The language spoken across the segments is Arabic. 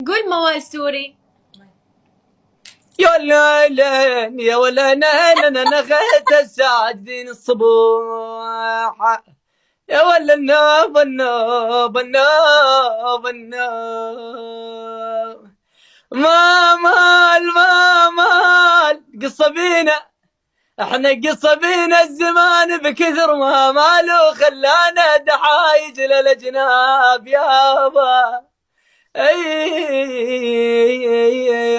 قول موال سوري. يا ولا لين يا ولا انا نغيت الساجدين الصبوح. يا ولا النوب النوب النوب النوب. ما مال قصة بينا، احنا قصة بينا الزمان بكثر ما ماله خلانا دحايج للجناب يابا. اي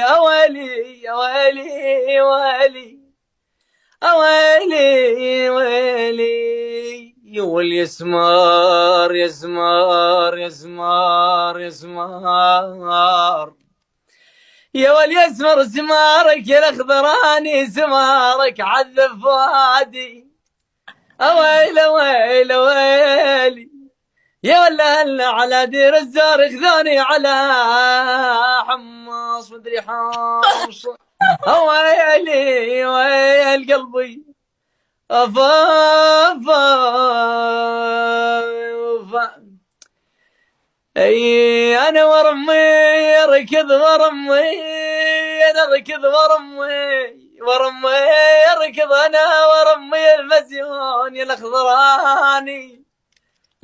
اويلي اويلي اويلي اويلي ويلي يقول يسمار يسمار يسمار يسمار يا ولي يسمر سمارك يا الاخضراني سمارك عذب فؤادي. اويلي اويلي اويلي يا ولا هلا على دير الزار خذوني على حمص مدري حمص. ويلي ويل قلبي افا. اي انا ورمي ركض ورمي، انا ركض ورمي ركض انا ورمي المسيون يا الاخضراني.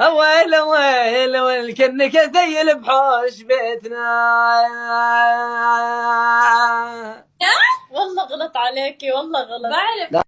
ويل ويل ويل كنك ذيل بحوش بيتنا. والله غلط عليكي، والله غلط. بعرف.